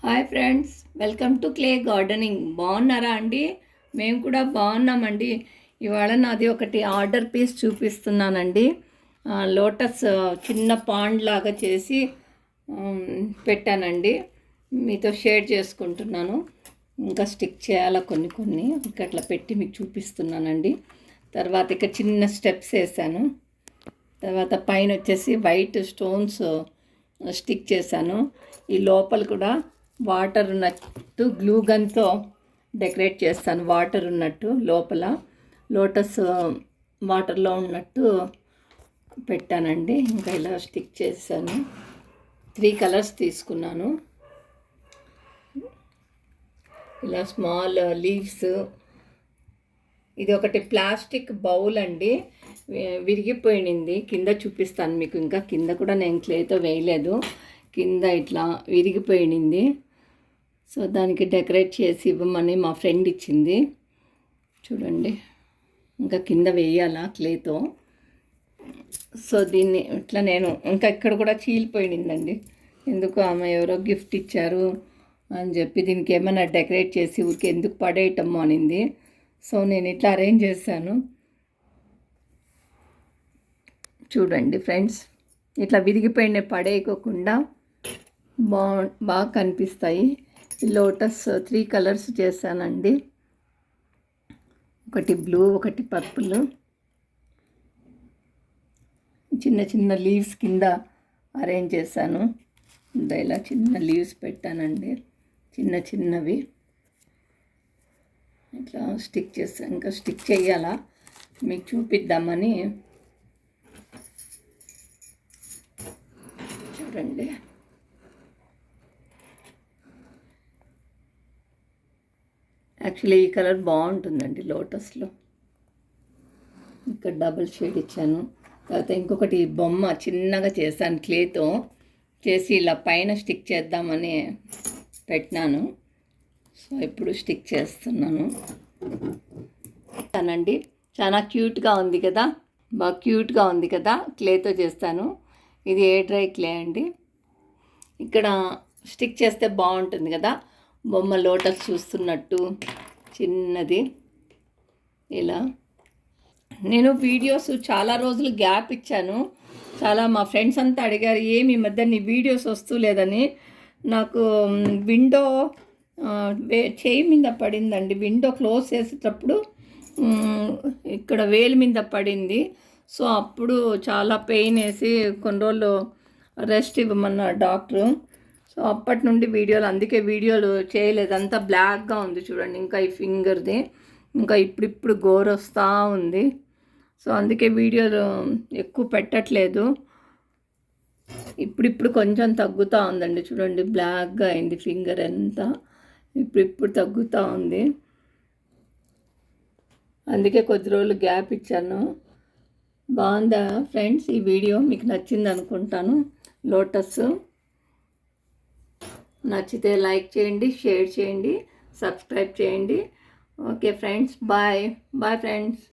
Hi friends, welcome to clay gardening. బాగున్నారా అండి? మేము కూడా బాగున్నామండి. ఇవాళ నాది ఒకటి ఆర్డర్ పీస్ చూపిస్తున్నానండి. లోటస్ చిన్న పాండ్ లాగా చేసి పెట్టానండి. మీతో షేర్ చేసుకుంటున్నాను. ఇంకా స్టిక్ చేయాలా కొన్ని అట్లా పెట్టి మీకు చూపిస్తున్నానండి. తర్వాత ఇక చిన్న స్టెప్స్ వేసాను. తర్వాత పైన వచ్చేసి వైట్ స్టోన్స్ స్టిక్ చేశాను. ఈ లోపల కూడా వాటర్ ఉన్నట్టు గ్లూ గన్తో డెకరేట్ చేస్తాను. వాటర్ ఉన్నట్టు లోపల లోటస్ వాటర్లో ఉన్నట్టు పెట్టానండి. ఇంకా ఇలా స్టిక్ చేశాను. 3 కలర్స్ తీసుకున్నాను. ఇలా స్మాల్ లీవ్స్. ఇది ఒకటి ప్లాస్టిక్ బౌల్ అండి, విరిగిపోయింది. కింద చూపిస్తాను మీకు. ఇంకా కింద కూడా నేను క్లేతో వేయలేదు. కింద ఇట్లా విరిగిపోయింది. సో దానికి డెకరేట్ చేసి ఇవ్వమని మా ఫ్రెండ్ ఇచ్చింది. చూడండి, ఇంకా కింద వేయాలా క్లేతో. సో దీన్ని ఇట్లా నేను ఇంకా ఇక్కడ కూడా చీలిపోయిందండి. ఎందుకు ఆమె ఎవరో గిఫ్ట్ ఇచ్చారు అని చెప్పి దీనికి ఏమైనా డెకరేట్ చేసి ఊరికి ఎందుకు పడేయటము అనింది. సో నేను ఇట్లా అరేంజ్ చేశాను. చూడండి ఫ్రెండ్స్, ఇట్లా విరిగిపోయిన పడేయకోకుండా బాగా కనిపిస్తాయి. లోటస్ 3 కలర్స్ చేశానండి. ఒకటి బ్లూ, ఒకటి పర్పుల్. చిన్న చిన్న లీవ్స్ కింద అరేంజ్ చేశాను. ఇలా చిన్న లీవ్స్ పెట్టానండి, చిన్నవి. ఇట్లా స్టిక్ చేస్తాను. ఇంకా స్టిక్ చేయాలా మీకు చూపిద్దామని. చూడండి, యాక్చువల్లీ ఈ కలర్ బాగుంటుందండి లోటస్లో. ఇక్కడ డబుల్ షేడ్ ఇచ్చాను. తర్వాత ఇంకొకటి బొమ్మ చిన్నగా చేశాను, క్లేతో చేసి ఇలా పైన స్టిక్ చేద్దామని పెట్టినాను. సో ఇప్పుడు స్టిక్ చేస్తున్నాను. అనండి, చాలా క్యూట్గా ఉంది కదా, బాగా క్యూట్గా ఉంది కదా. క్లేతో చేస్తాను. ఇది ఎయిర్ డ్రై క్లే అండి. ఇక్కడ స్టిక్ చేస్తే బాగుంటుంది కదా, బొమ్మ లోటస్ చూస్తున్నట్టు చిన్నది. ఇలా నేను వీడియోస్ చాలా రోజులు గ్యాప్ ఇచ్చాను. చాలా మా ఫ్రెండ్స్ అంతా అడిగారు, ఏమి ఈ మధ్య నీ వీడియోస్ వస్తూ లేదని. నాకు విండో చేయి మీద పడిందండి. విండో క్లోజ్ చేసేటప్పుడు ఇక్కడ వేలు మీద పడింది. సో అప్పుడు చాలా పెయిన్ వేసి కొన్ని రోజులు రెస్ట్ ఇవ్వమన్నారు డాక్టరు. సో అప్పటి నుండి అందుకే వీడియోలు చేయలేదు. అంతా బ్లాక్గా ఉంది చూడండి. ఇంకా ఈ ఫింగర్ది ఇంకా ఇప్పుడు గోరు వస్తూ ఉంది. సో అందుకే వీడియోలు ఎక్కువ పెట్టట్లేదు. ఇప్పుడు కొంచెం తగ్గుతూ ఉందండి. చూడండి, బ్లాక్గా అయింది ఫింగర్ అంతా. ఇప్పుడు తగ్గుతూ ఉంది. అందుకే కొద్ది రోజులు గ్యాప్ ఇచ్చాను. బాగుందా ఫ్రెండ్స్? ఈ వీడియో మీకు నచ్చింది అనుకుంటాను. లోటస్ నచ్చితే లైక్ చేయండి, షేర్ చేయండి, సబ్స్క్రైబ్ చేయండి. Okay friends, bye friends.